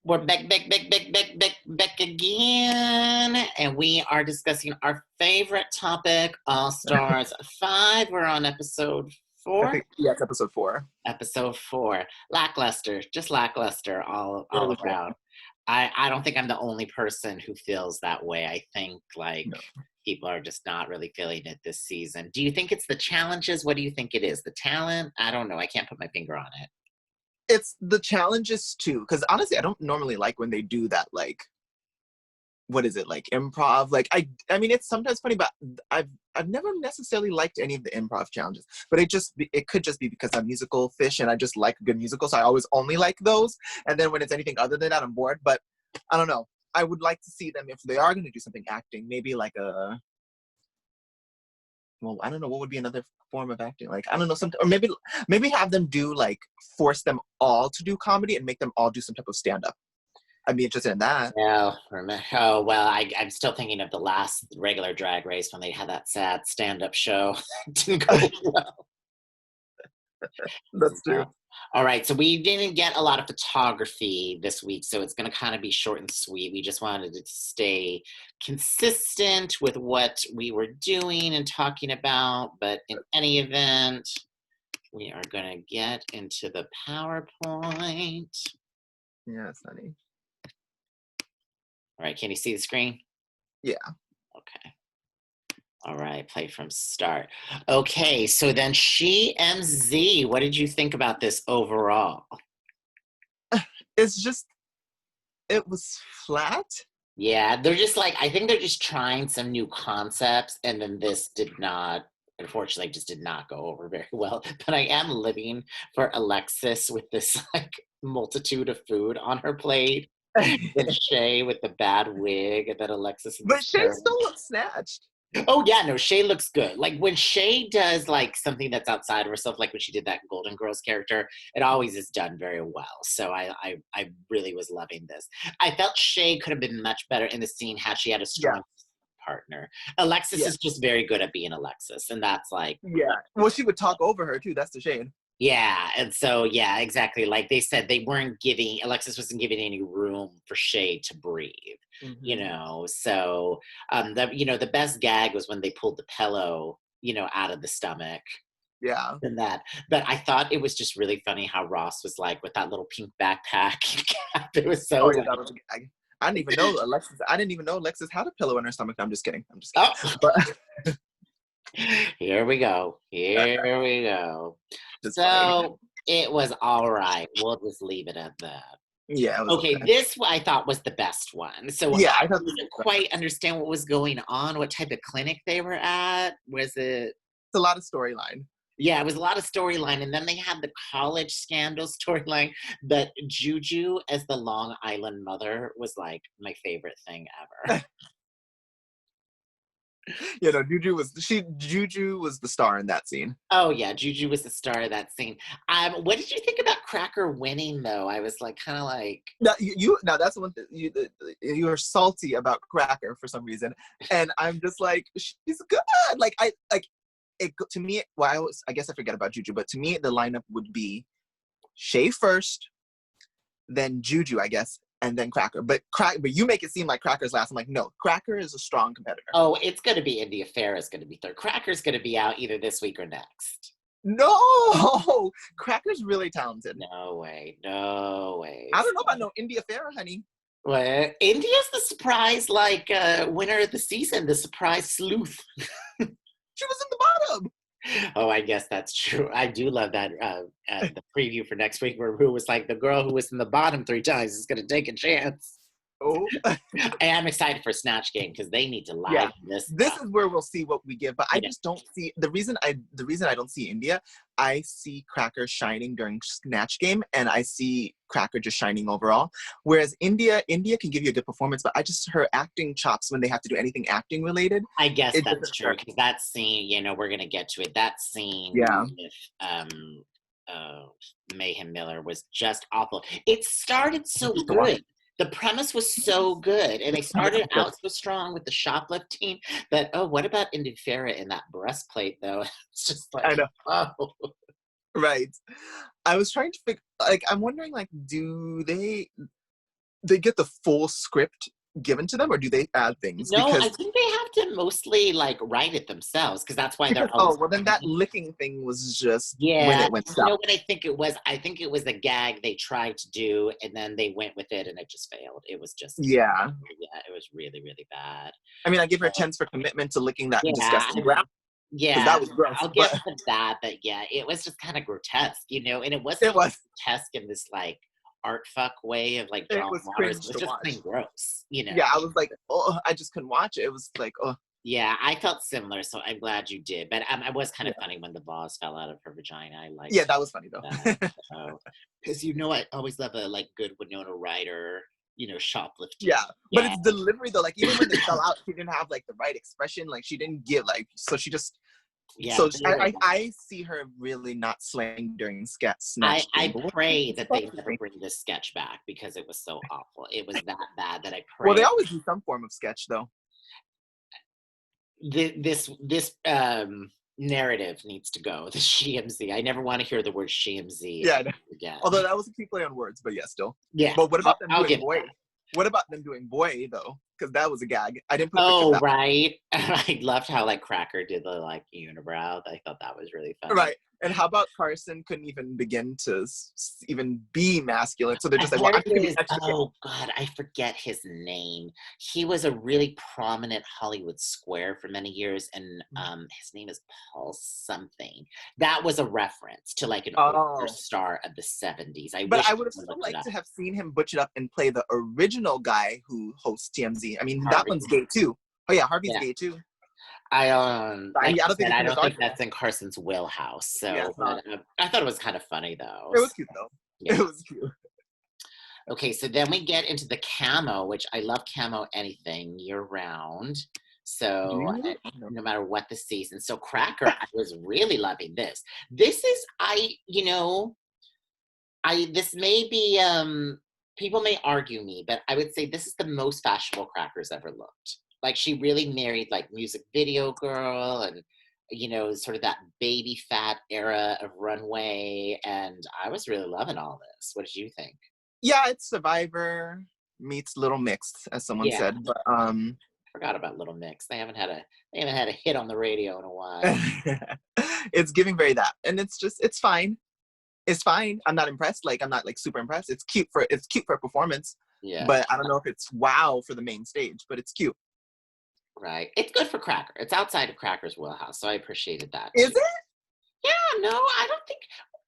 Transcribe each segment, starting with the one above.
We're back again, and we are discussing our favorite topic, All Stars 5. We're on episode I 4. think, yeah, it's episode 4. Episode 4. Lackluster, just lackluster It all was around. I don't think I'm the only person who feels that way. I think, like, no. people are just not really feeling it this season. Do you think it's the challenges? What do you think it is? The talent? I don't know. I can't put my finger on it. It's the challenges too, because honestly, I don't normally like when they do that. Like, what is it like improv? Like, I mean, it's sometimes funny, but I've never necessarily liked any of the improv challenges. But it could just be because I'm musical fish and I just like a good musical, so I always only like those. And then when it's anything other than that, I'm bored. But I don't know. I would like to see them if they are going to do something acting, maybe like a. Well, I don't know what would be another form of acting. Like, I don't know, something, or maybe have them do like force them all to do comedy and make them all do some type of stand up. I'd be interested in that. No, oh well, I'm still thinking of the last regular Drag Race when they had that sad stand-up show. It didn't go well. That's true. All right, so we didn't get a lot of photography this week, so it's going to kind of be short and sweet. We just wanted to stay consistent with what we were doing and talking about, but in any event, we are going to get into the PowerPoint. Yes, honey. All right, can you see the screen? Yeah. Okay. All right, play from start. Okay, so then She MZ, what did you think about this overall? It's just, it was flat. Yeah, they're just like, I think they're just trying some new concepts, and then this did not, unfortunately, just did not go over very well. But I am living for Alexis with this like multitude of food on her plate, and Shay with the bad wig, and then Alexis in the But Shay skirt. still looks snatched. Oh yeah, no, Shay looks good. Like when Shay does like something that's outside of herself, like when she did that Golden Girls character, it always is done very well. So I really was loving this. I felt Shay could have been much better in the scene had she had a Yeah. strong partner. Alexis Yeah. is just very good at being Alexis, and that's like Yeah. Well, she would talk over her too. That's the shade. yeah, and so yeah, exactly. Like they said, they weren't giving Alexis wasn't giving any room for Shay to breathe. You Mm-hmm. know, so the best gag was when they pulled the pillow, out of the stomach Yeah. and that. But I thought it was just really funny how Ross was like with that little pink backpack cap. It was so Oh yeah, that was a gag. I didn't even know Alexis had a pillow in her stomach. I'm just kidding. oh But here we go. Here we go. just funny. So it was all right. We'll just leave it at that. Yeah, it was Okay, okay. this I thought was the best one. So Yeah, I I thought didn't quite understand what was going on, what type of clinic they were at. Was it? it's a lot of storyline. Yeah, it was a lot of storyline, and then they had the college scandal storyline. But Juju as the Long Island mother was like my favorite thing ever. You know, Juju was the star in that scene. Oh yeah, Juju was the star of that scene. What did you think about Cracker winning though? I was like kind of like Now that's one thing you are salty about Cracker for some reason, and I'm just like she's good. Like I like it to me. Well, I guess I forget about Juju, but to me the lineup would be Shay first, then Juju, I guess, and then Cracker. But you make it seem like Cracker's last. I'm like, no, Cracker is a strong competitor. oh, it's gonna be India Farrah's gonna be third. Cracker's gonna be out either this week or next. No, Cracker's really talented. No way, no way. I don't know about no India Farrah, honey. Well, India's the surprise, like winner of the season, the surprise sleuth. She was in the bottom. Oh, I guess that's true. I do love that the preview for next week where Rue was like, the girl who was in the bottom 3 times is going to take a chance. Oh, I am excited for Snatch Game because they need to live yeah. this. This is where we'll see what we give, but I Yeah. just don't see the reason I don't see India. I see Cracker shining during Snatch Game, and I see Cracker just shining overall. Whereas India can give you a good performance, but I just her acting chops when they have to do anything acting related. I guess it that's doesn't true work. because that scene, we're going to get to it. That scene Yeah. with Mayhem Miller was just awful. It started so good. The premise was so good, and they started out so strong with the shoplifting. But what about Indy Farrah in that breastplate, though? It's just like, I know. oh. Right. I was trying to figure, like, I'm wondering, like, do they, they get the full script given to them, or do they add things? No, I Because think they have to mostly like write it themselves because that's why they're oh always. well, then that licking thing was just when Yeah, it went you know south. what I think it was? I think it was a gag they tried to do, and then they went with it, and it just failed. It was just, Yeah, yeah, it was really, really bad. I mean, I give her So, tens for commitment to licking that yeah, disgusting ground because yeah, that was gross, I'll give but her that. But yeah, it was just kind of grotesque, and it wasn't it even was grotesque in this like art fuck way of like it drawing was waters. It cringe was to just watch. plain gross. Yeah, I was like, oh, I just couldn't watch it. It was like, oh, Yeah, I felt similar, so I'm glad you did. But I was kind yeah, of funny when the balls fell out of her vagina. I yeah, liked that was funny though. that. So, because I always love a like good Winona Ryder, shoplifting. Yeah, but Yeah, it's delivery though. Like even when they fell out, she didn't have like the right expression. Like she didn't give like so she just yeah, so they were. I see her really not slaying during I snatch game. I But what pray it's that they supposed to never be. bring this sketch back because it was so awful. It was that bad that I Well, they pray always do some form of sketch though. this narrative needs to go. The SheMZ. I never want to hear the word SheMZ Yeah, I know. again. Although that was a key play on words, but yeah, still. Yeah, But what about them I'll doing give boy? that. What about them doing boy though? Because that was a gag. I didn't put a picture of Oh, that. right. I loved how like Cracker did the like unibrow. I thought that was really funny. Right. And how about Carson couldn't even begin to even be masculine? So they're I just like, well, I'm heard just gonna be his, extra gay. oh God, I forget his name. He was a really prominent Hollywood square for many years, and his name is Paul something. That was a reference to like an older Oh. star of the 70s. I But wish I I would have would still looked it liked up. to have seen him butch it up and play the original guy who hosts TMZ. I mean, that Harvey. one's gay too. Oh yeah, Harvey's Yeah. gay too. Like I I don't think said, it's I in his don't think arsenal. that's in Carson's wheelhouse. Yeah, So, it's not. but I thought it was kind of funny though. It So, was cute though. yeah. It was cute. Okay, so then we get into the camo, which I love camo anything year round. Do So you? No. no matter what the season. So Cracker, I was really loving this. This is this may be people may argue me, but I would say this is the most fashionable Crackers ever looked. Like she really married like music video girl and sort of that baby fat era of runway. And I was really loving all this. What did you think? Yeah, it's Survivor meets Little Mix, as someone Yeah. said. But Forgot about Little Mix. They haven't had a hit on the radio in a while. it's giving very that. And it's fine. It's fine. I'm not impressed. Like I'm not like super impressed. It's cute for a performance. Yeah, But I don't know if it's wow for the main stage, but it's cute. right. It's good for Cracker. It's outside of Cracker's wheelhouse, so I appreciated that Is too. it? Yeah, no, I don't think.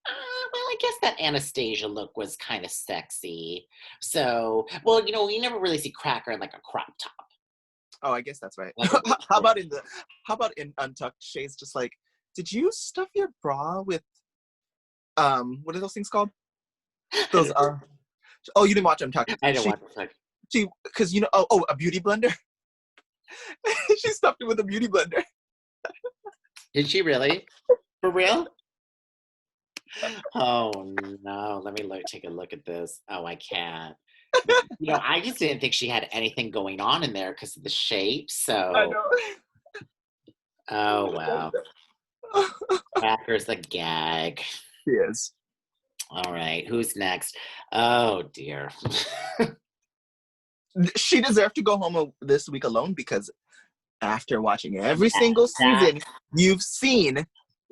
Well, I guess that Anastasia look was kind of sexy. So, well, we never really see Cracker in like a crop top, Oh, I guess that's right. like a real how short. about in Untucked? Shay's just like, did you stuff your bra with what are those things called? Those oh, you didn't watch Untucked. I don't want to like. She because a beauty blender. She stuffed it with a beauty blender. Did she really? For real? Oh no! Let me take a look at this. Oh, I can't. I just didn't think she had anything going on in there because of the shape. I So, know. oh wow, Cracker's a gag. She is. All right, who's next? Oh dear. She deserved to go home this week alone because after watching every Yeah, single that season you've seen,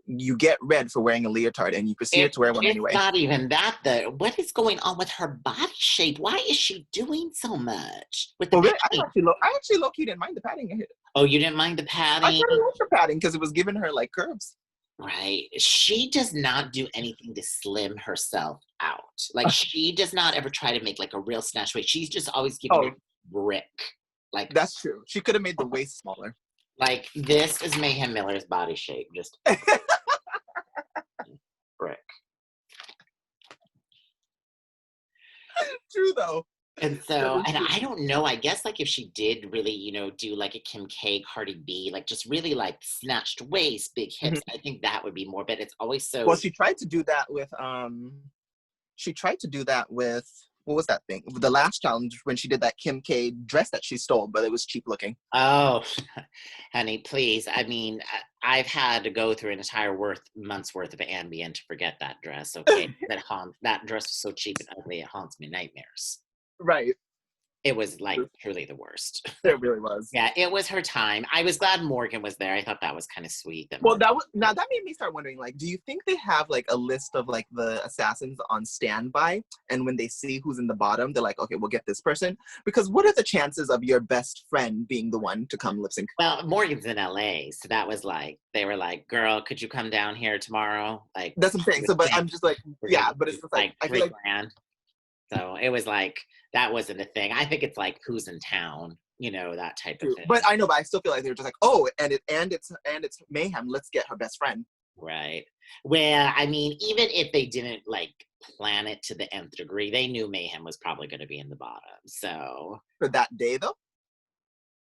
you get red for wearing a leotard and you proceeded to wear one it's anyway. not even that. What is going on with her body shape? Why is she doing so much with the Well, really, padding? I actually low-key didn't mind the padding. Oh, you didn't mind the I padding? kind of liked the padding because it was giving her like curves. Right. She does not do anything to slim herself out. Like she does not ever try to make like a real snatch weight. She's just always giving Oh, it brick. Like that's true. She could have made the waist smaller. like this is Mayhem Miller's body shape. Just brick. True though. And That so, is and true. I don't know, I guess like if she did really, do like a Kim K, Cardi B, like just really like snatched waist, big hips, Mhm. I think that would be more, but it's always Well, so. she tried to do that with what was that thing? The last challenge when she did that Kim K dress that she stole, but it was cheap looking. Oh, honey, please. I mean, I've had to go through an entire month's worth of Ambien to forget that dress. Okay, that dress was so cheap and ugly, it haunts me nightmares. Right. It was like truly the worst. It really was. Yeah, it was her time. I was glad Morgan was there. I thought that was kind of sweet. That Well, Morgan. that made me start wondering, like, do you think they have like a list of like the assassins on standby, and when they see who's in the bottom, they're like, okay, we'll get this person? Because what are the chances of your best friend being the one to come lip sync? Well, Morgan's in LA, so that was like they were like, "Girl, could you come down here tomorrow?" Like, That's what I'm saying. So, but I'm just like, we're gonna yeah, but give it's you just like like I feel three like grand. So it was like that wasn't a thing. I think it's like who's in town, that type of thing. but I know, but I still feel like they're just like, oh, and it's mayhem. Let's get her best friend. Right. Well, I mean, even if they didn't like plan it to the nth degree, they knew Mayhem was probably going to be in the bottom. So, For that day, though.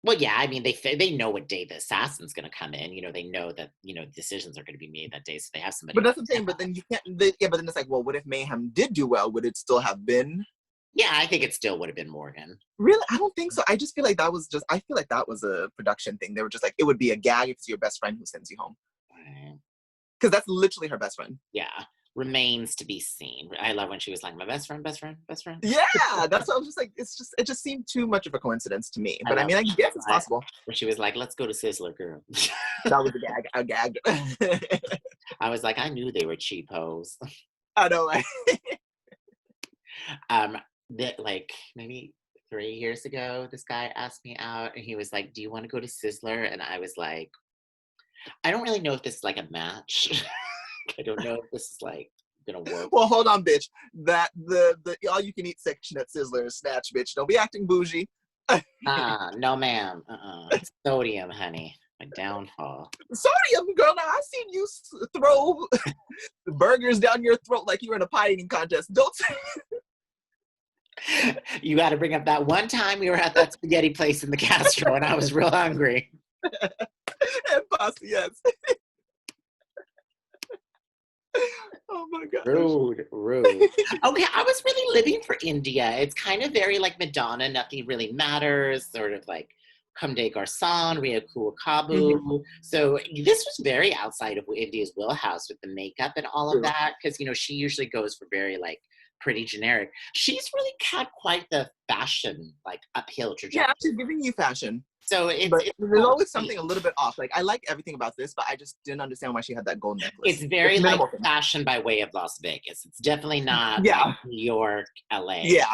well, yeah, I mean, they know what day the assassin's going to come in. They know that decisions are going to be made that day, so they have somebody. But that's what I'm saying. But then you can't. Yeah, but then it's like, well, what if Mayhem did do well? Would it still have been? Yeah, I think it still would have been Morgan. Really? I don't think so. I just feel like that was just. I feel like that was a production thing. They were just like, it would be a gag if it's your best friend who sends you home. Right. Because that's literally her best friend. Yeah, remains to be seen. I love when she was like, "My best friend, best friend, best friend." Yeah, that's what I was just like. It just seemed too much of a coincidence to me. But I mean, I guess it's possible. When she was like, "Let's go to Sizzler, girl." That was a gag. A gag. I was like, I knew they were cheapos. I know. Right? That like maybe 3 years ago, this guy asked me out, and he was like, "Do you want to go to Sizzler?" And I was like, I don't really know if this is like a match. I don't know if this is like gonna work. Well, hold on, bitch. That the all you can eat section at Sizzler is snatch, bitch. Don't be acting bougie. No, ma'am. It's sodium, honey. My downfall. Sodium, girl. Now I've seen you throw burgers down your throat like you were in a pie eating contest. Don't say. You got to bring up that one time we were at that spaghetti place in the Castro, and I was real hungry. And pasta, yes. Oh my god. Rude. Okay, I was really living for India. It's kind of very like Madonna, nothing really matters, sort of like Comme des Garçons, Ria Kul Kabu. Mm-hmm. So this was very outside of India's wheelhouse with the makeup and all of that, because she usually goes for very like pretty generic. She's really had quite the fashion like uphill trajectory. Yeah, she's giving you fashion. So there's always something a little bit off. Like I like everything about this, but I just didn't understand why she had that gold necklace. It's very like fashion by way of Las Vegas. It's definitely not like New York, LA. Yeah,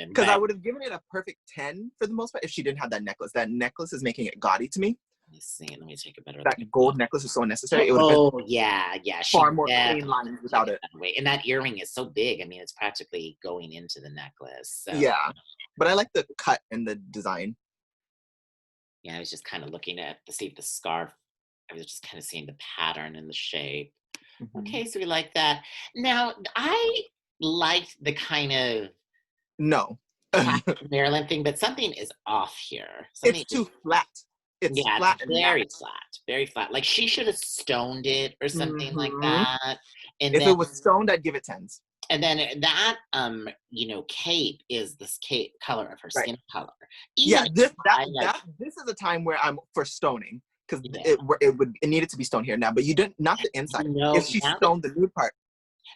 because I would have given it a perfect 10 for the most part if she didn't have that necklace. That necklace is making it gaudy to me. Let me see. Let me take a better look. That gold necklace is so unnecessary. It yeah. Far more clean lines without it. And that earring is so big. I mean, it's practically going into the necklace. So. Yeah, but I like the cut and the design. Yeah, I was just kind of looking at to see if the scarf. I was just kind of seeing the pattern and the shape. Mm-hmm. Okay, so we like that. Now, I liked the kind of Maryland thing, but something is off here. It's too flat. It's flat and very flat. Like she should have stoned it or something like that. And if it was stoned, I'd give it 10s. And then that, cape is this cape color of her skin color. This is a time where I'm for stoning because it needed to be stoned here now, but you didn't, not the inside. If she stoned the nude part.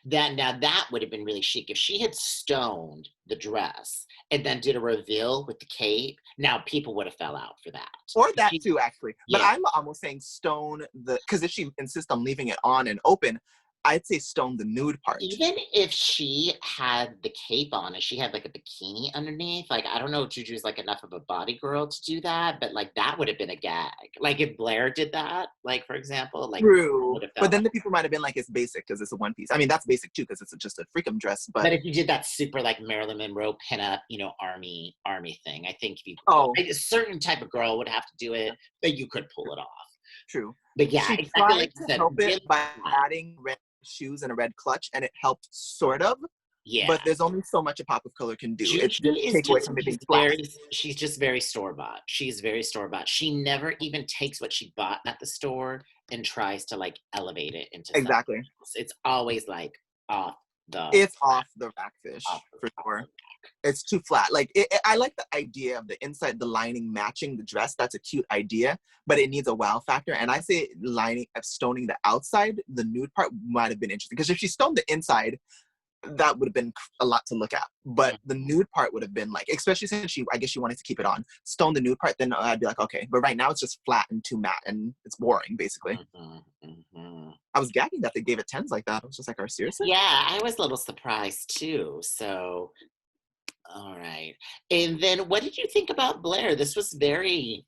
That would have been really chic if she had stoned the dress and then did a reveal with the cape. Now people would have fell out for that, or that too, actually. But I'm almost saying stone because if she insists on leaving it on and open, I'd say stone the nude part. Even if she had the cape on and she had like a bikini underneath, like I don't know if Juju's like enough of a body girl to do that, but like that would have been a gag. Like if Blair did that, like for example, like true. But then the people might have been like, it's basic because it's a one piece. I mean, that's basic too because it's just a freakum dress. But if you did that super like Marilyn Monroe pinup, army thing, I think a certain type of girl would have to do it, but you could pull it off. True. But yeah, she tried to help it by adding red shoes and a red clutch, and it helped sort of. Yeah. But there's only so much a pop of color can do. It's just take away from it being flat. She's just very store-bought. She's very store-bought. She never even takes what she bought at the store and tries to like elevate it into exactly. Something else. It's always like off the rackfish for sure. It's too flat. Like I like the idea of the inside, the lining matching the dress. That's a cute idea, but it needs a wow factor. And I say stoning the outside, the nude part might have been interesting because if she stoned the inside, that would have been a lot to look at. But the nude part would have been like, especially since I guess she wanted to keep it on. Stone the nude part, then I'd be like, okay. But right now it's just flat and too matte and it's boring, basically. I was gagging that they gave it 10s like that. I was just like, are you seriously? Yeah, I was a little surprised too. So, all right. And then what did you think about Blair? This was very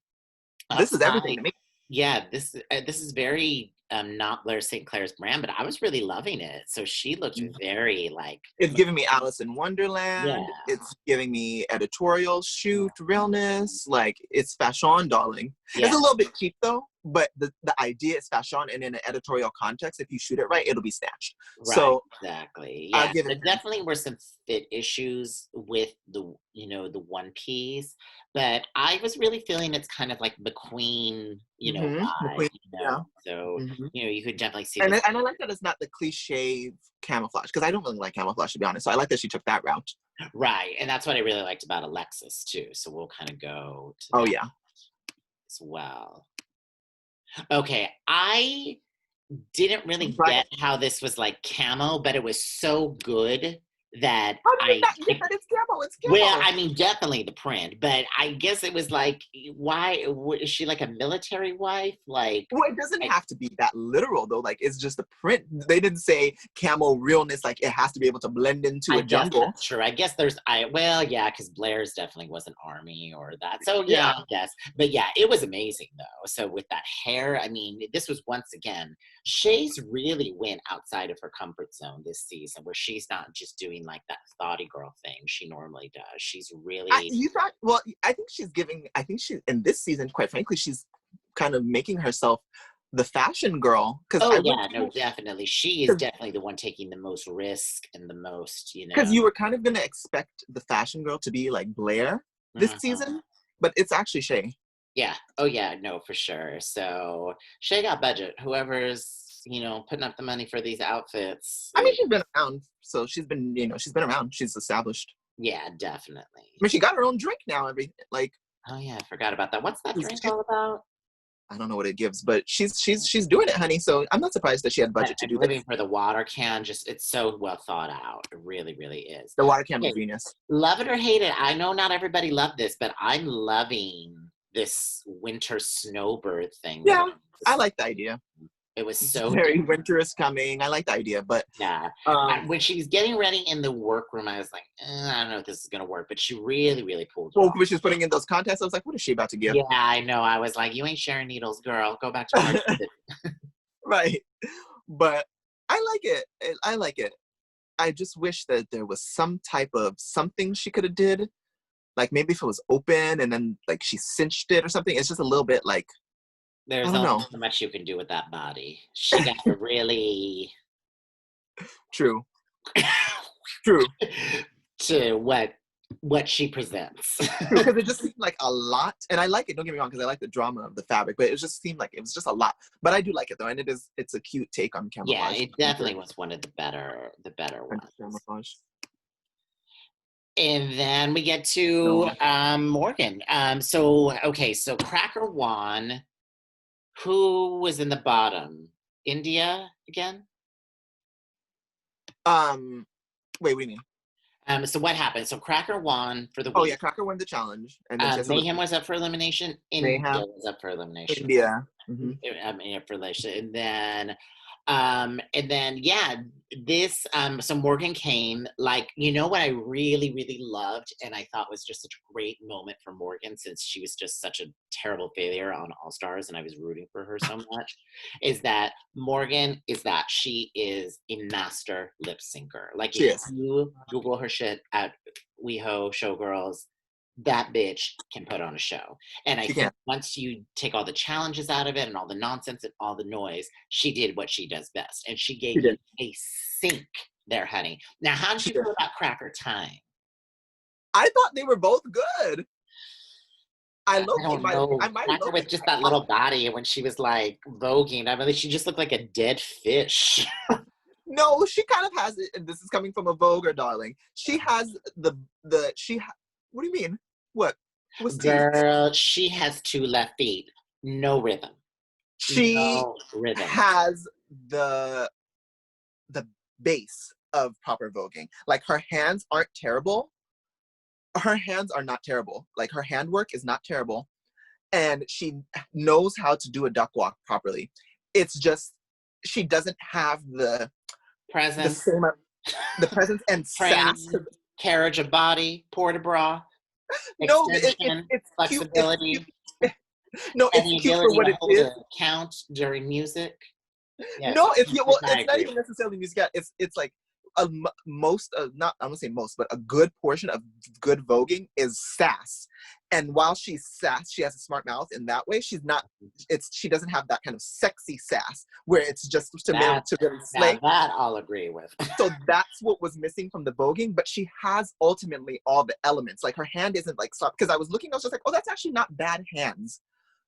This is everything outside. to me. Yeah, this is very not Blair St. Clair's brand, but I was really loving it. So she looked very like It's giving me Alice in yeah, Wonderland. It's giving me editorial shoot realness. Like, it's fashion, darling. yeah. It's a little bit cheap though, but the idea is fashion, and in an editorial context, if you shoot it right, it'll be snatched. Right, So exactly. I'll Yeah, give there it. definitely were some fit issues with the one piece, but I was really feeling it's kind of like the queen, McQueen, vibe, yeah. So, hmm you could definitely see And this. I like that it's not the cliche camouflage, because I don't really like camouflage, to be honest. So I like that she took that route. Right, and that's what I really liked about Alexis too. So we'll kind of go to Oh that yeah. as well. Okay, I didn't really Right. get how this was like camo, but it was so good that How do you not get that it's camo? It's well, camo. I mean, definitely the print, but I guess it was like, why is she like a military wife? Like, Well, it doesn't I, have to be that literal though. Like, it's just a print. They didn't say camo realness. Like, it has to be able to blend into I a guess jungle. that's true. I guess well, yeah, because Blair's definitely was an army or that. So yeah, Yeah. I guess. But yeah, it was amazing though. So with that hair, I mean, this was once again, Shay's really went outside of her comfort zone this season, where she's not just doing like that thoughty girl thing she normally does. She's really You thought? Well, I think she's giving. I think she in this season, quite frankly, she's kind of making herself the fashion girl. Because oh I would. yeah, no, definitely. She is definitely the one taking the most risk and the most. Because you were kind of gonna expect the fashion girl to be like Blair this Mhm. season, but it's actually Shay. Yeah. Oh yeah, no, for sure. So Shay got budget. Whoever's, putting up the money for these outfits. I mean, she's been around, so she's been around. She's established. Yeah, definitely. I mean, she got her own drink now. Oh yeah, I forgot about that. What's that drink She's all about? I don't know what it gives, but she's doing it, honey. So I'm not surprised that she had budget to I'm do this. living for the water can. Just it's so well thought out. It really, really is. The water can was Okay, Venus. love it or hate it. I know not everybody loved this, but I'm loving this winter snowbird thing that Yeah, I like the idea. it was It's so very different. winter is coming. I like the idea, but Yeah. When she was getting ready in the workroom, I was like, I don't know if this is gonna work, but she really, really pulled it well, off. when she was putting in those contests, I was like, what is she about to give? Yeah, I know. I was like, you ain't sharing needles, girl. Go back to Park City. Right, but I like it. I like it. I just wish that there was some type of something she could have did. Like, maybe if it was open and then like she cinched it or something. It's just a little bit like, I There's don't only know. so much you can do with that body. She got to really True. True. to what she presents. Because it just seemed like a lot, and I like it. Don't get me wrong, because I like the drama of the fabric, but it just seemed like it was just a lot. But I do like it though, and it's a cute take on Yeah, camouflage. it definitely was one of the better ones. Camouflage. And then we get to No. Morgan. So Cracker won. Who was in the bottom? India again? Wait, what do you mean? So what happened? So Cracker won for the Oh yeah, week. Cracker won the challenge, and then she has to look Mayhem was up for elimination. India Mayhem, was up for elimination. India. For elimination, and then yeah, this so Morgan came, like, what I really, really loved, and I thought was just such a great moment for Morgan, since she was just such a terrible failure on All Stars and I was rooting for her so much, is that she is a master lip syncer. Like, She if is. you Google her shit at WeHo Showgirls, that bitch can put on a show. And I She think can. once you take all the challenges out of it and all the nonsense and all the noise, she did what she does best. And she She gave you did. a sink there, honey. Now, how did She you did. feel about Cracker Time? I thought they were both good. I I low key don't might. know. I might Cracker low with key. just that little body, when she was like voguing, I mean, she just looked like a dead fish. No, she kind of has it, and this is coming from a Voguer, darling. She has the she. What do you mean? What? What's tea? Girl, she has two left feet. No rhythm. She No rhythm. has the base of proper voguing. Like her hands aren't terrible. Her hands are not terrible. Like her handwork is not terrible. And she knows how to do a duck walk properly. It's just she doesn't have the Presence, same the presence and sass. training, carriage of body, port de bras, No, extension, it's cute. It's cute. flexibility, No, and it's the cute for ability what to it hold is. a count during music. Yes, No, it's well, I it's not agree. even necessarily music. It's like most not I'm gonna say most, but a good portion of good voguing is sass. And while she's sass, she has a smart mouth in that way. She's not. She doesn't have that kind of sexy sass where it's just to That really now slay. that I'll agree with. So that's what was missing from the voguing, but she has ultimately all the elements. Like her hand isn't like soft. Because I was looking, I was just like, oh, that's actually not bad hands.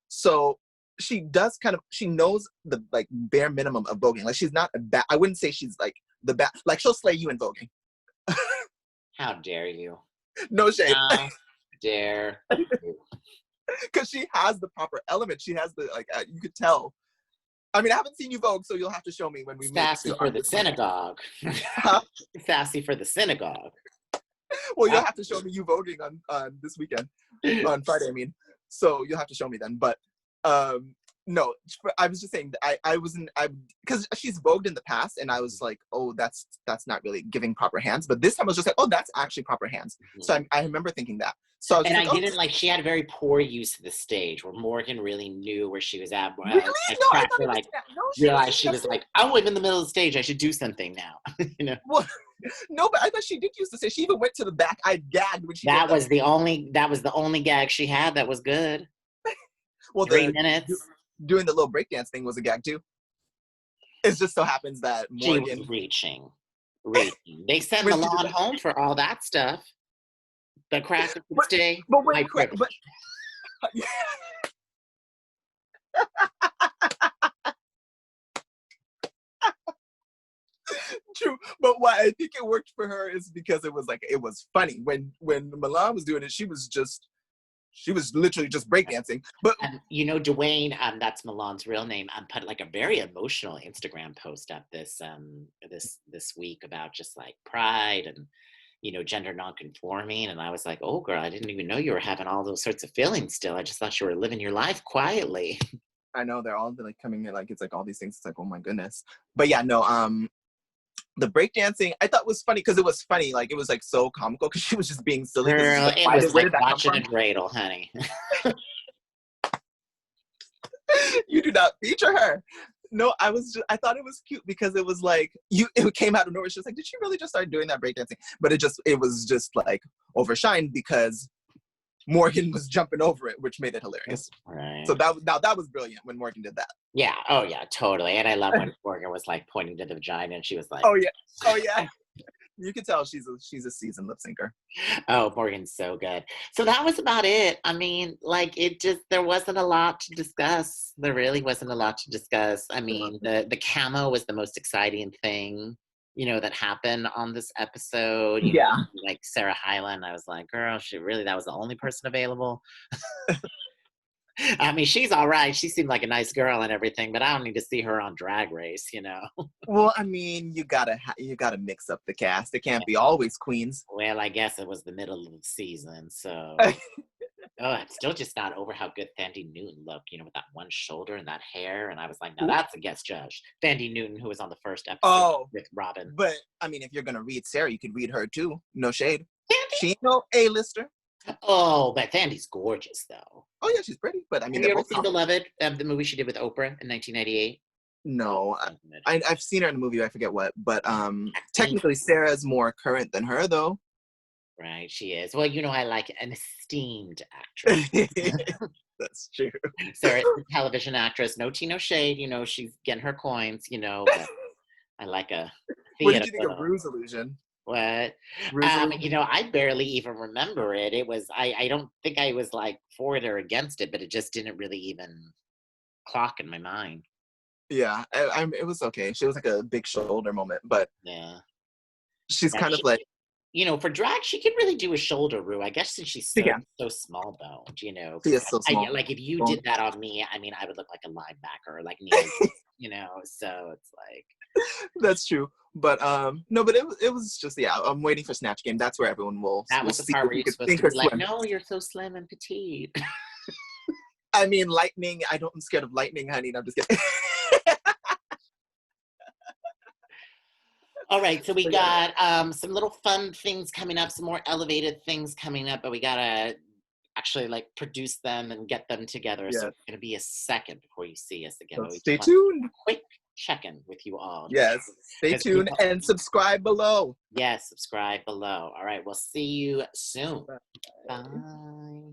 So she does kind of, she knows the like bare minimum of voguing. Like she's not a bad, I wouldn't say she's like the bad, like she'll slay you in voguing. How dare you? No shade. How dare you? Because she has the proper element. She has the, like, you could tell. I mean, I haven't seen you vogue, so you'll have to show me when we meet. Sassy for the synagogue. Huh? Sassy for the synagogue. Well, you'll have to show me you voguing on this weekend, on Friday, I mean. So you'll have to show me then. But no, I was just saying that I wasn't, because she's vogued in the past, and I was like, oh, that's not really giving proper hands. But this time I was just like, oh, that's actually proper hands. Mm-hmm. So I remember thinking that. So I was and just I like, didn't like. She had very poor use of the stage, where Morgan really knew where she was at. really? Like, No, I thought practically, it was like no. realized she was like, "Oh, I'm in the middle of the stage. I should do something now." You know. Well, no, but I thought she did use to say. She even went to the back. I gagged when she did That was the only gag she had that was good. Well, 3 minutes. Doing the little breakdance thing was a gag too. It just so happens that She Morgan was reaching. They sent when she did Milan that. home for all that stuff. The craft of the stay. But My wait, privilege. but true. But why I think it worked for her is because it was funny when Milan was doing it. She was literally just breakdancing. But You know, Dwayne, that's Milan's real name, put like a very emotional Instagram post up this week about just like pride and, you know, gender nonconforming. And I was like, oh girl, I didn't even know you were having all those sorts of feelings still. I just thought you were living your life quietly. I know they're all like coming in, like it's like all these things. It's like, oh my goodness. But yeah, no, the breakdancing I thought was funny because it was funny, like it was like so comical because she was just being silly. Girl, Like, it was where like did that come watching from? a dreidel, honey. You do not feature her. No, I thought it was cute because it was like it came out of nowhere. She was like, did she really just start doing that breakdancing? But it was just like overshined because Morgan was jumping over it, which made it hilarious. Right. So that was brilliant when Morgan did that. Yeah. Oh yeah, totally. And I love when Morgan was like pointing to the vagina and she was like, Oh yeah. You can tell she's a seasoned lip syncer. oh, Morgan's so good. So that was about it. I mean, like there wasn't a lot to discuss. There really wasn't a lot to discuss. I mean, the camo was the most exciting thing, you know, that happened on this episode. You know, like Sarah Hyland, I was like, girl, that was the only person available. I mean, she's all right. She seemed like a nice girl and everything, but I don't need to see her on Drag Race, you know. Well, I mean, you gotta mix up the cast. It can't be always queens. Well, I guess it was the middle of the season, so. Oh, I'm still just not over how good Thandie Newton looked, you know, with that one shoulder and that hair. And I was like, now that's a guest judge. Thandie Newton, who was on the first episode with Robin. But, I mean, if you're going to read Sarah, you could read her too. No shade. She ain't no A-lister. Oh, but Thandie's gorgeous, though. Oh, yeah, she's pretty. But, I mean, have you ever seen Beloved, the movie she did with Oprah in 1998? No. I've seen her in a movie, I forget what. But technically, Sarah's more current than her, though. Right, she is. Well, you know, I like an esteemed actress. That's true. Sarah's a television actress. No tea, no shade. You know, she's getting her coins, you know. But I like a theater. What did you think of Rue's illusion? What? You know, I barely even remember it. It was, I don't think I was like for it or against it, but it just didn't really even clock in my mind. Yeah, it was okay. She was like a big shoulder moment, but yeah, she's kind of like, you know, for drag, she can really do a shoulder, Rue. I guess since she's so small boned, you know. She is so small. Like if you did that on me, I mean, I would look like a linebacker, like me, you know. So it's like that's true. But no, but it was just, yeah, I'm waiting for Snatch Game. That's where everyone will That was the see part if where you you're could supposed sink to or be like, swim. no, you're so slim and petite. I mean, lightning. I'm scared of lightning, honey. No, I'm just kidding. All right, so we But yeah. got some little fun things coming up, some more elevated things coming up, but we gotta actually like produce them and get them together. So Yes. it's gonna be a second before you see us again. So But we stay just want tuned. a quick check-in with you all. Yes. Stay Because tuned people, and subscribe below. yes, subscribe below. All right, we'll see you soon. Bye. Bye.